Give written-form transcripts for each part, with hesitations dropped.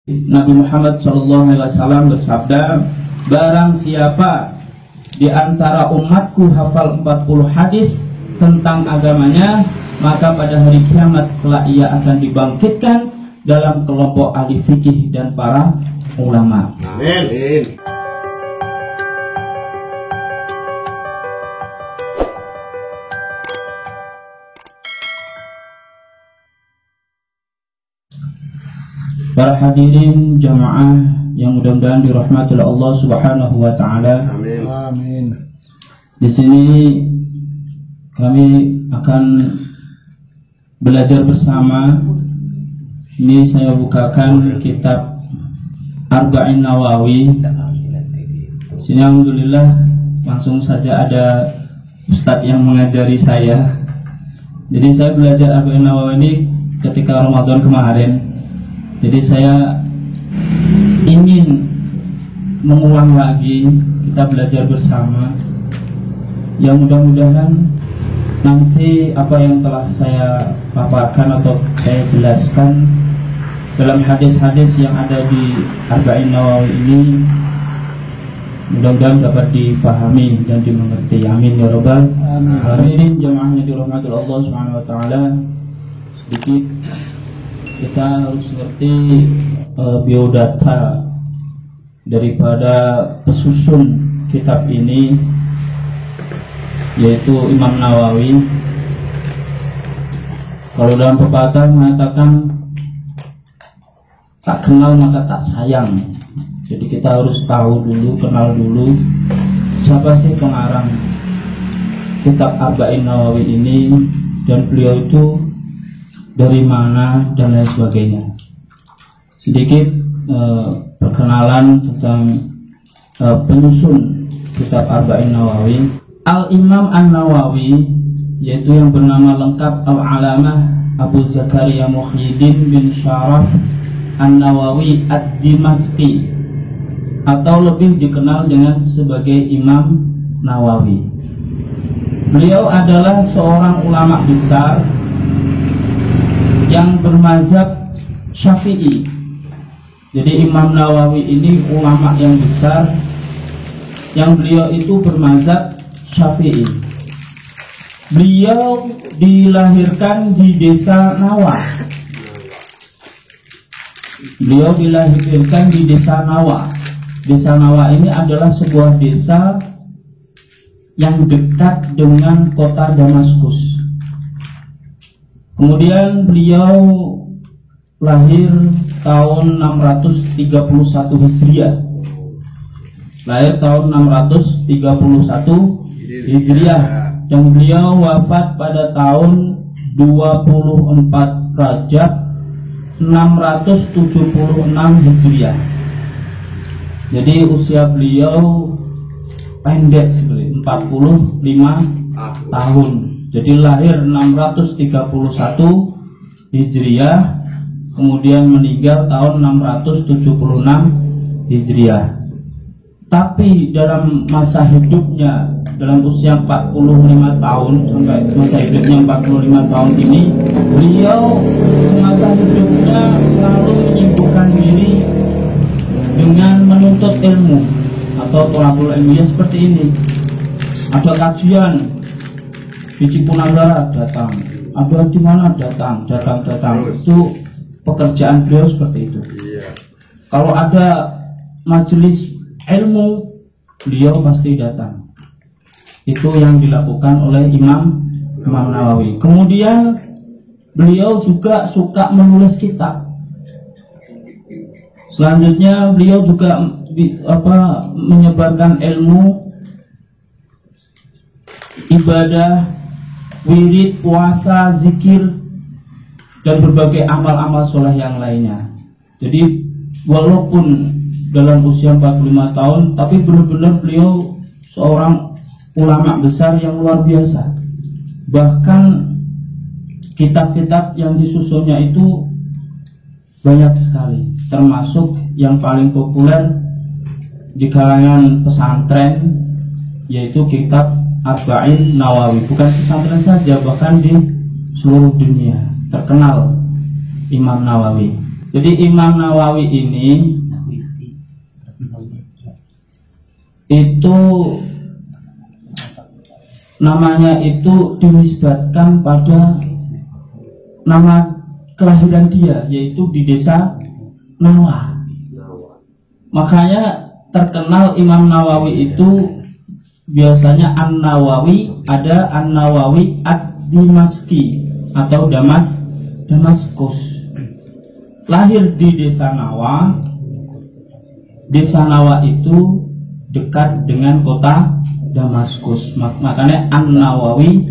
Nabi Muhammad SAW bersabda, barang siapa di antara umatku hafal 40 hadis tentang agamanya, maka pada hari kiamat kelak ia akan dibangkitkan dalam kelompok ahli fikih dan para ulama. Amin. Para hadirin jamaah yang mudah-mudahan dirahmati oleh Allah Subhanahu wa taala. Amin. Amin. Di sini kami akan belajar bersama. Ini saya bukakan kitab Arba'in Nawawi. Sini alhamdulillah langsung saja ada ustadz yang mengajari saya. Jadi saya belajar Arba'in Nawawi ini ketika Ramadan kemarin. Jadi saya ingin mengulang lagi, kita belajar bersama. Yang mudah-mudahan nanti apa yang telah saya paparkan atau saya jelaskan dalam hadis-hadis yang ada di Arba'in Nawawi ini mudah-mudahan dapat dipahami dan dimengerti. Amin ya rabbal alamin. Jamaahnya dirahmati Allah Subhanahu wa taala. Sedikit kita harus ngerti biodata daripada pesusun kitab ini, yaitu Imam Nawawi. Kalau dalam pepatah mengatakan tak kenal maka tak sayang. Jadi kita harus tahu dulu, kenal dulu siapa sih pengarang kitab Arba'in Nawawi ini, dan beliau itu dari mana dan lain sebagainya. Sedikit perkenalan tentang penyusun kitab Arba'in Nawawi. Al-Imam An-Nawawi, yaitu yang bernama lengkap Al-Alamah Abu Zakaria Muhyiddin bin Syaraf An-Nawawi Ad-Dimashqi, atau lebih dikenal dengan sebagai Imam Nawawi. Beliau adalah seorang ulama besar yang bermazhab Syafi'i. Jadi Imam Nawawi ini ulama yang besar yang beliau itu bermazhab Syafi'i. Beliau dilahirkan di desa Nawa. Beliau dilahirkan di desa Nawa. Desa Nawa ini adalah sebuah desa yang dekat dengan kota Damaskus. Kemudian beliau lahir tahun 631 Hijriah. Lahir tahun 631 Hijriah, dan beliau wafat pada tahun 24 Rajab 676 Hijriah. Jadi usia beliau pendek sekali, 45 tahun. Jadi lahir 631 Hijriah, kemudian meninggal tahun 676 Hijriah. Tapi dalam masa hidupnya, dalam usia 45 tahun sampai masa hidupnya 45 tahun ini, beliau masa hidupnya selalu menyibukkan diri dengan menuntut ilmu atau thalabul ilmiah seperti ini. Ada kajian di Cipunagara datang, ada di mana datang. Itu pekerjaan beliau seperti itu. Kalau ada majelis ilmu, beliau pasti datang. Itu yang dilakukan oleh Imam Nawawi. Kemudian beliau juga suka menulis kitab. Selanjutnya beliau juga menyebarkan ilmu ibadah, wirid, puasa, zikir, dan berbagai amal-amal soleh yang lainnya. Jadi walaupun dalam usia 45 tahun, tapi benar-benar beliau seorang ulama besar yang luar biasa. Bahkan kitab-kitab yang disusunnya itu banyak sekali, termasuk yang paling populer di kalangan pesantren, yaitu kitab Arba'in Nawawi. Bukan pesantren saja, bahkan di seluruh dunia terkenal Imam Nawawi. Jadi Imam Nawawi ini itu namanya itu dinisbatkan pada nama kelahiran dia, yaitu di desa Nawa. Makanya terkenal Imam Nawawi itu biasanya An-Nawawi, ada An-Nawawi Ad-Dimaski atau Damaskus. Lahir di desa Nawa. Desa Nawa itu dekat dengan kota Damaskus. Makanya An-Nawawi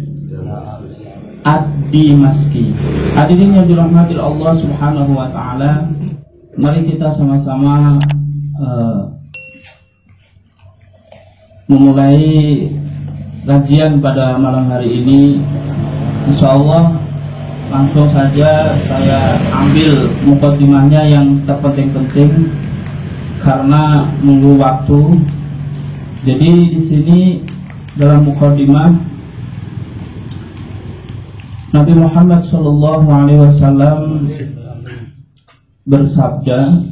Ad-Dimaski. Hadirin yang dirahmati Allah Subhanahu wa taala, mari kita sama-sama memulai kajian pada malam hari ini. Insyaallah langsung saja saya ambil mukadimahnya yang terpenting-penting karena menunggu waktu. Jadi di sini dalam mukadimah Nabi Muhammad SAW bersabda,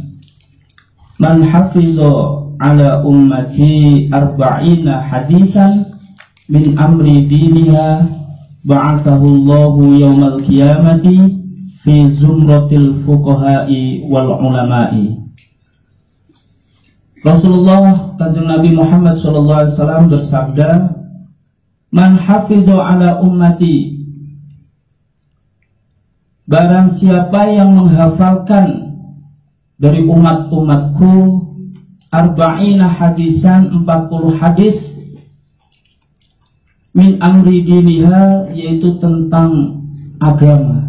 "Man hafidha ala ummati arba'ina hadisan min amri diniha ba'athahu Allahu yawmal qiyamati fi zumratil fuqaha'i wal ulama'i." Rasulullah Kanjeng Nabi Muhammad SAW bersabda, "Man hafidha ala ummati," barang siapa yang menghafalkan dari umat-umatku arba'ina hadisan, 40 hadis, min amri diniha, yaitu tentang agama,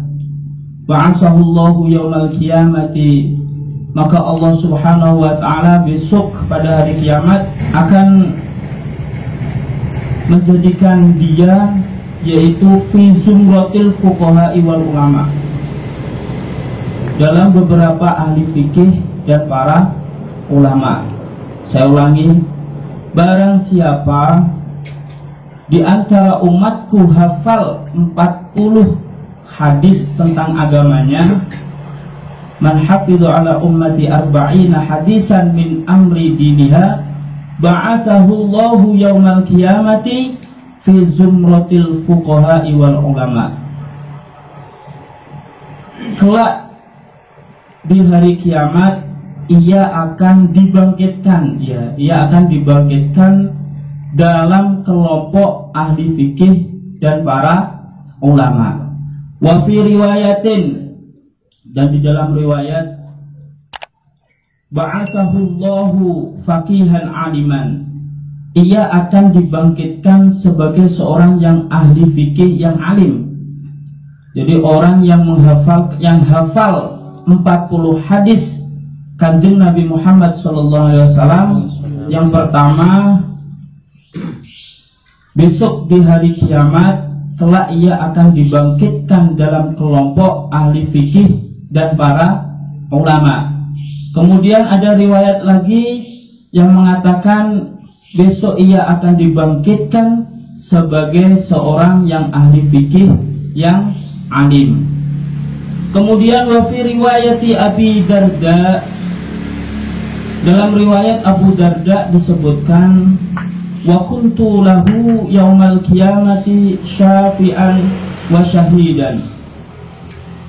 ba'atsahullahu yaumal qiyamati, maka Allah Subhanahu wa ta'ala besok pada hari kiamat akan menjadikan dia, yaitu fi zumratil fuqaha'i wal ulama, dalam beberapa ahli fikih dan para ulama. Saya ulangi, barang siapa di antara umatku hafal 40 hadis tentang agamanya, man hafidhu ala ummati arba'ina hadisan min amri diniha ba'athahu Allahu yaumal qiyamati fi zumratil fuqaha'i wal ulama. Kelak di hari kiamat ia akan dibangkitkan, ia akan dibangkitkan dalam kelompok ahli fikih dan para ulama. Wa fi riwayatin, dan di dalam riwayat, ba'atsahullahu faqihan aliman, ia akan dibangkitkan sebagai seorang yang ahli fikih yang alim. Jadi orang yang hafal 40 hadis Kanjeng Nabi Muhammad SAW. Yang pertama, besok di hari kiamat kelak ia akan dibangkitkan dalam kelompok ahli fikih dan para ulama. Kemudian ada riwayat lagi yang mengatakan besok ia akan dibangkitkan sebagai seorang yang ahli fikih yang alim. Kemudian wa fi riwayati Abi Darda, dalam riwayat Abu Darda disebutkan, wa kuntu lahu yaumal qiyamati syafi'an wa syahidan.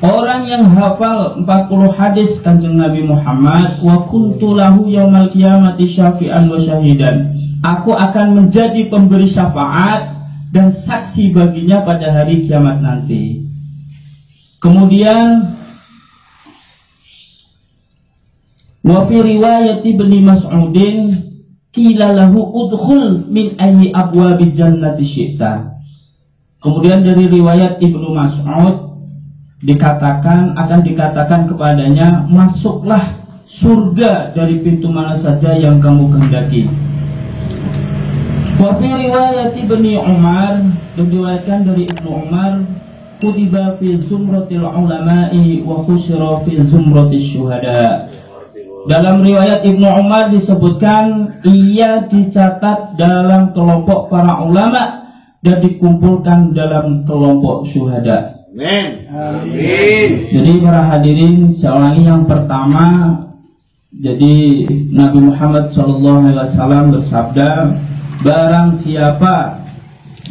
Orang yang hafal 40 hadis Kanjeng Nabi Muhammad, wa kuntu lahu yaumal qiyamati syafi'an wa syahidan, aku akan menjadi pemberi syafaat dan saksi baginya pada hari kiamat nanti. Kemudian wa fi riwayat Ibnu Mas'udin qila lahu udkhul min ayyi abwabil jannati syi'ta. Kemudian dari riwayat Ibnu Mas'ud akan dikatakan kepadanya, masuklah surga dari pintu mana saja yang kamu kehendaki. Wa fi riwayat Ibnu Umar, diriwayatkan dari Ibnu Umar, kutiba fi zumratil ulama'i wa khusyira fi zumratis syuhada. Dalam riwayat Ibnu Umar disebutkan ia dicatat dalam kelompok para ulama dan dikumpulkan dalam kelompok syuhada. Amin. Amin. Jadi para hadirin, saya ulangi yang pertama. Jadi Nabi Muhammad SAW bersabda, barang siapa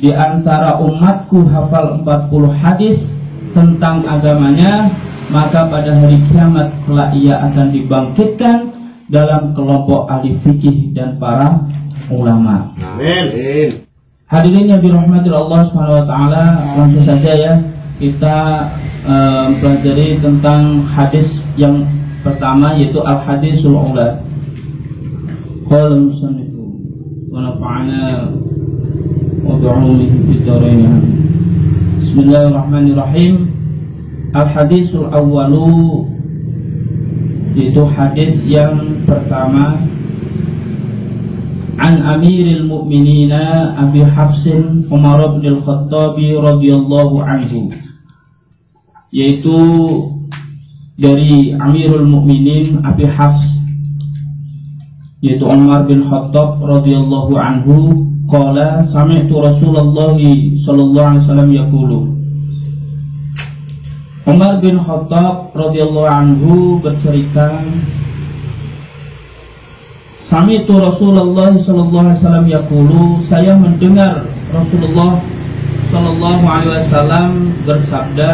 di antara umatku hafal 40 hadis tentang agamanya, maka pada hari kiamat kelak ia akan dibangkitkan dalam kelompok ahli fikih dan para ulama. Amin. Hadirin yang dirahmati Allah Subhanahu wa taala, langsung saja ya kita pelajari tentang hadis yang pertama, yaitu al-hadisul ula. Qala musannifu wa nafa'ana wa bi'ulumihi fid dharain. Bismillahirrahmanirrahim. Al-hadisul awwalu, yaitu hadis yang pertama, an Amiril Mu'minina Abi Hafsin Umar bin Al-Khattabi radhiyallahu anhu, yaitu dari Amirul Mukminin Abi Hafs, yaitu Umar bin Khattab radhiyallahu anhu, qala sami'tu Rasulullah sallallahu alaihi wasallam yaqulu. Umar bin Khattab radhiyallahu anhu bercerita, sami'tu Rasulullah sallallahu alaihi wasallam yaqulu, saya mendengar Rasulullah sallallahu alaihi wasallam bersabda,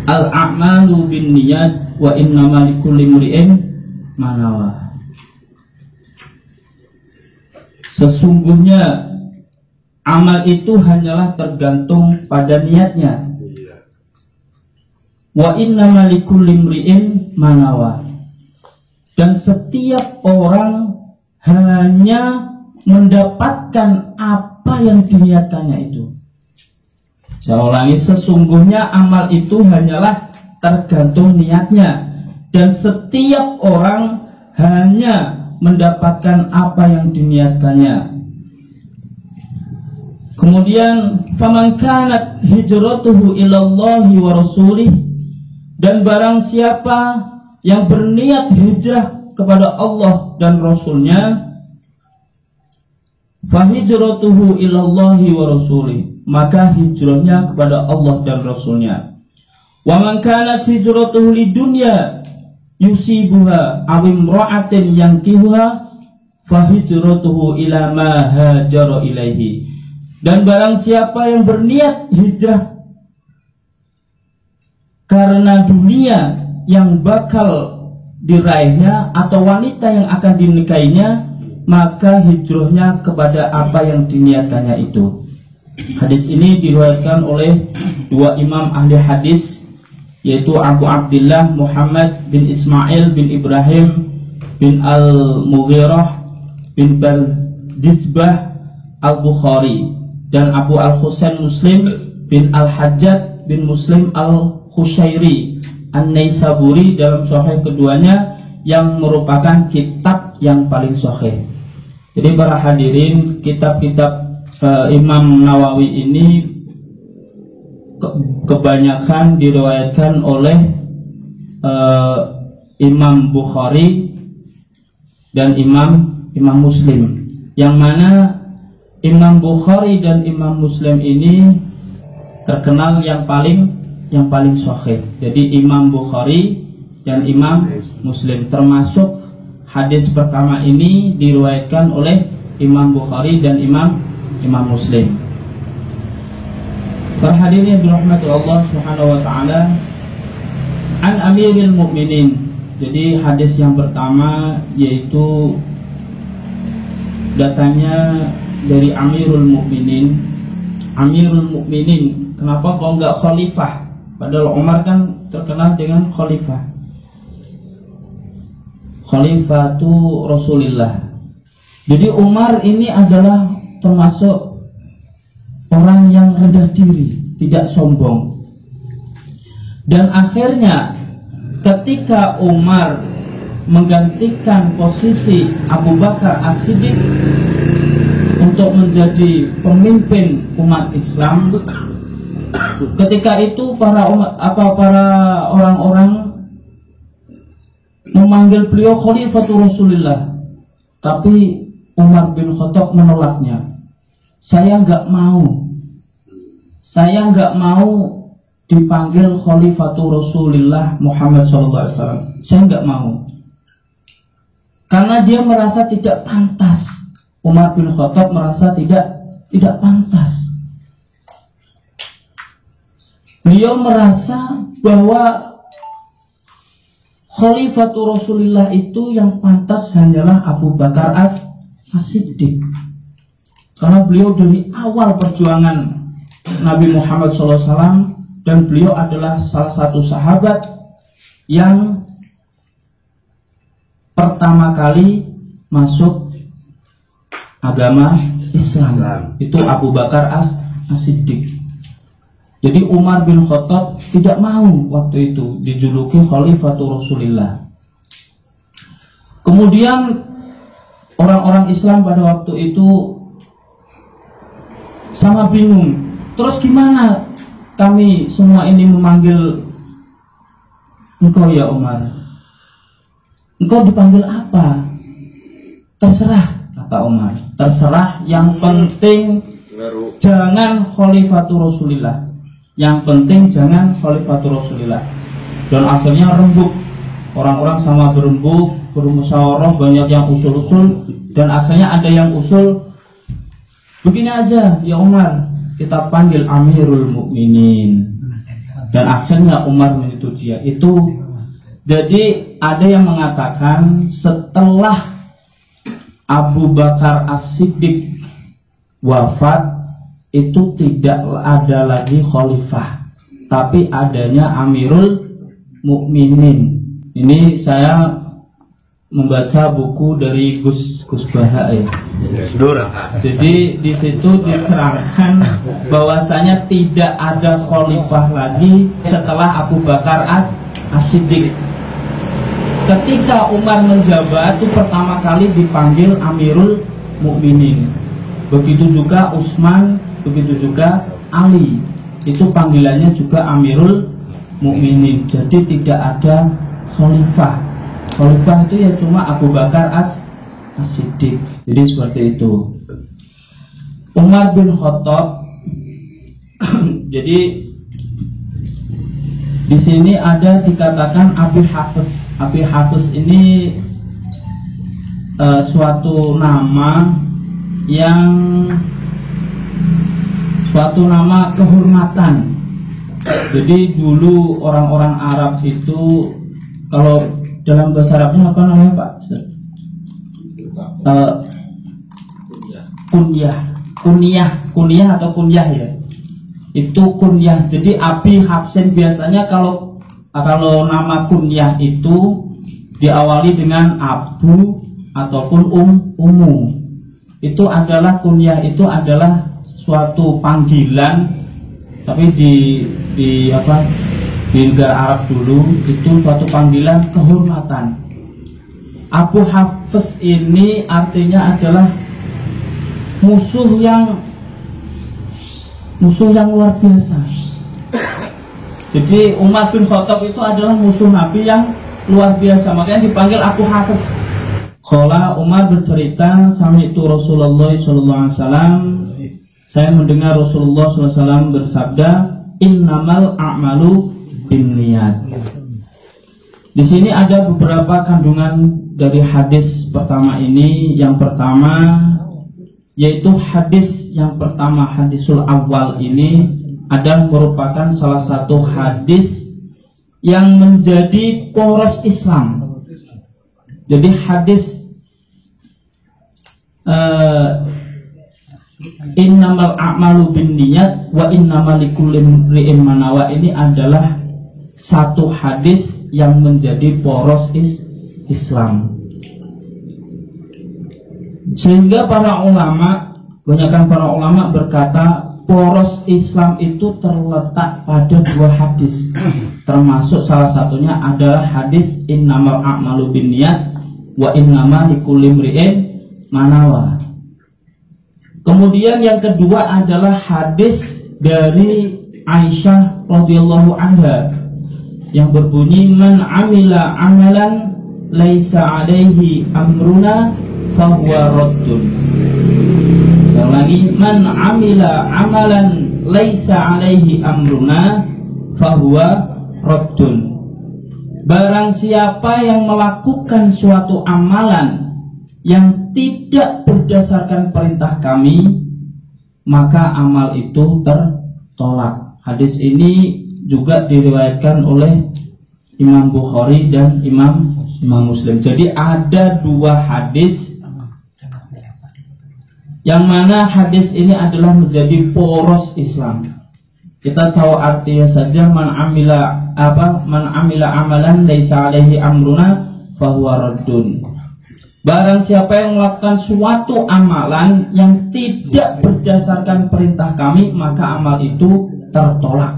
al-a'malu binniyat wa innamal likulli imri'in ma nawa. Sesungguhnya amal itu hanyalah tergantung pada niatnya. Wa innamal likulli imri'in ma nawa. Dan setiap orang hanya mendapatkan apa yang diniatkannya itu. Saya ulangi, sesungguhnya amal itu hanyalah tergantung niatnya, dan setiap orang hanya mendapatkan apa yang diniatkannya. Kemudian faman kanat hijratuhu ilallahi wa rasulih, dan barang siapa yang berniat hijrah kepada Allah dan Rasulnya, fahijratuhu ilallahi wa rasulih, maka hijrahnya kepada Allah dan Rasulnya. Wa man kanat hijratuhu lidunya yusibuha aw imra'atin yankihuha fahijratuhu ila ma hajara ilaihi. Dan barang siapa yang berniat hijrah karena dunia yang bakal diraihnya atau wanita yang akan dinikahinya, maka hijrahnya kepada apa yang diniatkannya itu. Hadis ini diriwayatkan oleh dua imam ahli hadis, yaitu Abu Abdullah Muhammad bin Ismail bin Ibrahim bin Al-Mughirah bin Baldisbah Al-Bukhari, dan Abu Al-Husain Muslim bin Al-Hajjaj bin Muslim Al-Khushairi An-Naisaburi dalam sahih keduanya, yang merupakan kitab yang paling sahih. Jadi para hadirin, kitab-kitab Imam Nawawi ini kebanyakan diriwayatkan oleh Imam Bukhari dan Imam Muslim, yang mana Imam Bukhari dan Imam Muslim ini terkenal yang paling sahih. Jadi Imam Bukhari dan Imam Muslim, termasuk hadis pertama ini diriwayatkan oleh Imam Bukhari dan Imam Muslim. Para hadirin yang dirahmati Allah Subhanahu wa taala, an Amiril Mukminin. Jadi hadis yang pertama yaitu datanya dari Amirul Mukminin. Amirul Mukminin, kenapa kok enggak khalifah? Padahal Umar kan terkenal dengan khalifah. Khalifatu Rasulillah. Jadi Umar ini adalah termasuk orang yang rendah diri, tidak sombong. Dan akhirnya ketika Umar menggantikan posisi Abu Bakar As-Siddiq untuk menjadi pemimpin umat Islam, ketika itu para orang-orang memanggil beliau Khalifatul Rasulillah, tapi Umar bin Khattab menolaknya. Saya nggak mau. saya nggak mau dipanggil Khalifatul Rasulillah Muhammad SAW. Saya nggak mau, karena dia merasa tidak pantas. Umar bin Khattab merasa tidak pantas. Beliau merasa bahwa Khalifatul Rasulillah itu yang pantas hanyalah Abu Bakar As-Siddiq, karena beliau dari awal perjuangan Nabi Muhammad SAW, dan beliau adalah salah satu sahabat yang pertama kali masuk agama Islam. Itu Abu Bakar As-Siddiq. Jadi Umar bin Khattab tidak mau waktu itu dijuluki Khalifatul Rasulillah. Kemudian orang-orang Islam pada waktu itu sama bingung. Terus gimana kami semua ini memanggil engkau ya Umar? Engkau dipanggil apa? Terserah, kata Umar. Terserah, yang penting jangan Khalifatul Rasulillah. Yang penting jangan Khalifatul Rasulillah. Dan akhirnya rembuk. Orang-orang sama berembuk, bermusyawarah, banyak yang usul-usul. Dan akhirnya ada yang usul, begini aja ya Umar, kita panggil Amirul Mukminin. Dan akhirnya Umar menyetujui itu. Jadi ada yang mengatakan setelah Abu Bakar As-Siddiq wafat, itu tidak ada lagi khalifah, tapi adanya Amirul Mukminin. Ini saya membaca buku dari Gus Baha ya. Jadi di situ diterangkan bahwasanya tidak ada khalifah lagi setelah Abu Bakar As-Siddiq. Ketika Umar menjabat itu pertama kali dipanggil Amirul Mukminin. Begitu juga Utsman, begitu juga Ali. Itu panggilannya juga Amirul Mukminin. Jadi tidak ada khalifah. Khalifah itu ya cuma Abu Bakar As-Siddiq. Jadi seperti itu. Umar bin Khattab. Jadi di sini ada dikatakan Abi Hafiz. Abi Hafiz ini suatu nama kehormatan. Jadi dulu orang-orang Arab itu, kalau dalam bahasa Arabnya apa namanya Pak? Kunyah atau kunyah ya. Itu kunyah. Jadi Abi Hafsin biasanya kalau nama kunyah itu diawali dengan Abu ataupun Ummu. Itu adalah kunyah, itu adalah suatu panggilan, tapi di negara Arab dulu itu suatu panggilan kehormatan. Abu Hafiz ini artinya adalah musuh yang luar biasa. Jadi Umar bin Khattab itu adalah musuh Nabi yang luar biasa, makanya dipanggil Abu Hafiz. Qala Umar bercerita, sami'tu Rasulullah SAW, saya mendengar Rasulullah SAW bersabda, innamal a'malu binniyat. Di sini ada beberapa kandungan dari hadis pertama ini. Yang pertama yaitu hadis yang pertama, hadisul awal ini adalah merupakan salah satu hadis yang menjadi poros Islam. Jadi hadis innamal a'malu binniyat wa innamal likulli imri'in ma nawa, ini adalah satu hadis yang menjadi poros Islam. Sehingga banyakkan para ulama berkata poros Islam itu terletak pada dua hadis. Termasuk salah satunya adalah hadis innamal a'malu binniyat wa innamal likulli imri'in ma nawa. Kemudian yang kedua adalah hadis dari Aisyah radhiyallahu anha yang berbunyi, man amila amalan laisa alaihi amruna fahuwa raddun. Sekali lagi, man amila amalan laisa alaihi amruna fahuwa raddun. Barang siapa yang melakukan suatu amalan yang tidak berdasarkan perintah kami, maka amal itu tertolak. Hadis ini juga diriwayatkan oleh Imam Bukhari dan Imam Muslim. Jadi ada dua hadis yang mana hadis ini adalah menjadi poros Islam. Kita tahu artinya saja, man amila amalan laisa alaihi amruna fahuwa raddun. Barang siapa yang melakukan suatu amalan yang tidak berdasarkan perintah kami, maka amal itu tertolak.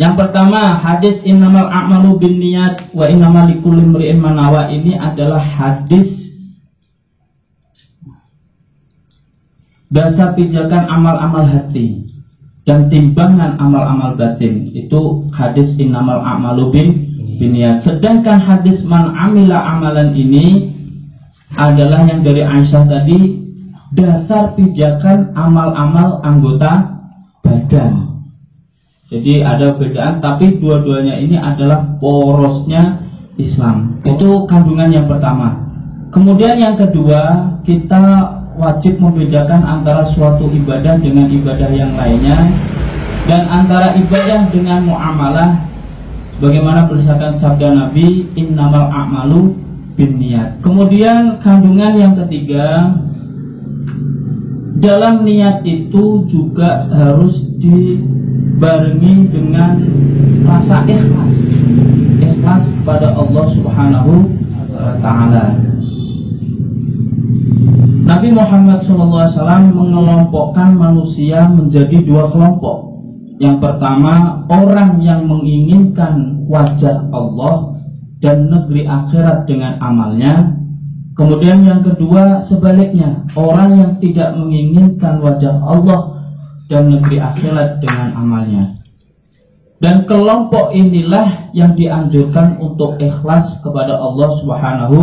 Yang pertama, hadis innamal a'malu binniyat wa innamal likulli imri'in ma nawa, ini adalah hadis dasar pijakan amal-amal hati dan timbangan amal-amal batin. Itu hadis innamal a'malu binniyat. Sedangkan hadis man amila amalan ini adalah yang dari Aisyah tadi, dasar pijakan amal-amal anggota badan. Jadi ada perbedaan, tapi dua-duanya ini adalah porosnya Islam. Itu kandungan yang pertama. Kemudian yang kedua, kita wajib membedakan antara suatu ibadah dengan ibadah yang lainnya, dan antara ibadah dengan muamalah, sebagaimana berdasarkan sabda Nabi, innamal a'malu binniyat. Kemudian kandungan yang ketiga, dalam niat itu juga harus dibarengi dengan rasa ikhlas kepada Allah Subhanahu wa ta'ala. Nabi Muhammad SAW mengelompokkan manusia menjadi dua kelompok. Yang pertama, orang yang menginginkan wajah Allah dan negeri akhirat dengan amalnya. Kemudian yang kedua, sebaliknya, orang yang tidak menginginkan wajah Allah dan negeri akhirat dengan amalnya. Dan kelompok inilah yang dianjurkan untuk ikhlas kepada Allah Subhanahu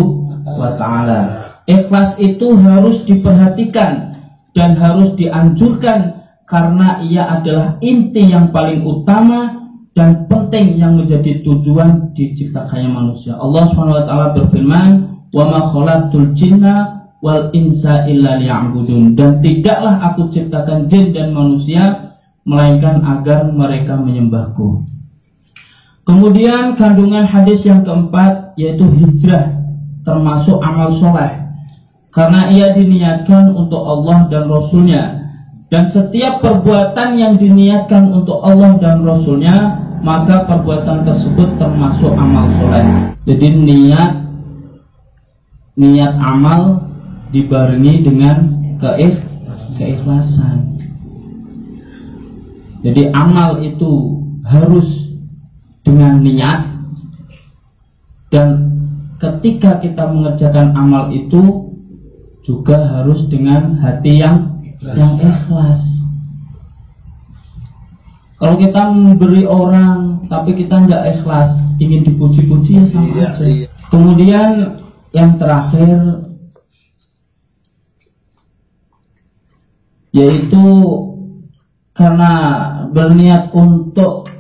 wa ta'ala. Ikhlas itu harus diperhatikan dan harus dianjurkan, karena ia adalah inti yang paling utama dan penting yang menjadi tujuan diciptakannya manusia. Allah SWT berfirman, "Wa ma khalaqtul jinna wal insa illa liya'budun." Dan tidaklah aku ciptakan jin dan manusia melainkan agar mereka menyembahku. Kemudian kandungan hadis yang keempat, yaitu hijrah, termasuk amal soleh, karena ia diniatkan untuk Allah dan Rasulnya. Dan setiap perbuatan yang diniatkan untuk Allah dan Rasulnya, maka perbuatan tersebut termasuk amal soleh. Jadi niat amal dibarengi dengan keikhlasan. Jadi amal itu harus dengan niat, dan ketika kita mengerjakan amal itu juga harus dengan hati yang ikhlas. Kalau kita memberi orang tapi kita nggak ikhlas, ingin dipuji-puji, ya sama aja. Kemudian yang terakhir, yaitu karena berniat untuk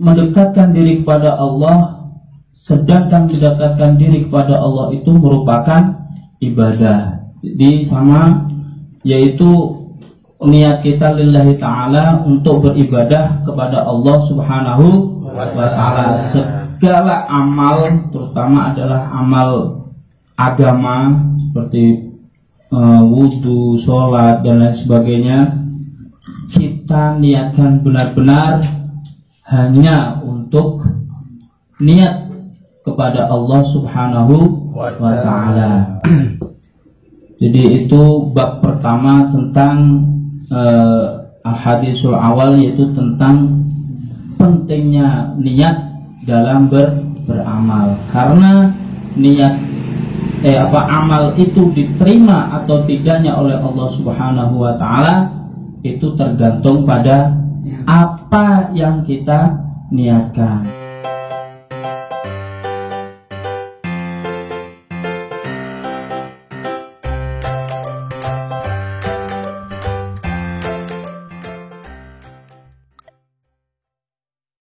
mendekatkan diri kepada Allah, sedangkan mendekatkan diri kepada Allah itu merupakan ibadah. Jadi sama, yaitu niat kita lillahi ta'ala untuk beribadah kepada Allah Subhanahu wa ta'ala. Segala amal, terutama adalah amal agama seperti wudhu, sholat dan lain sebagainya, kita niatkan benar-benar hanya untuk niat kepada Allah Subhanahu wa ta'ala. Jadi itu bab pertama tentang al-hadisul awal, yaitu tentang pentingnya niat dalam beramal. Karena niat amal itu diterima atau tidaknya oleh Allah Subhanahu wa ta'ala itu tergantung pada apa yang kita niatkan.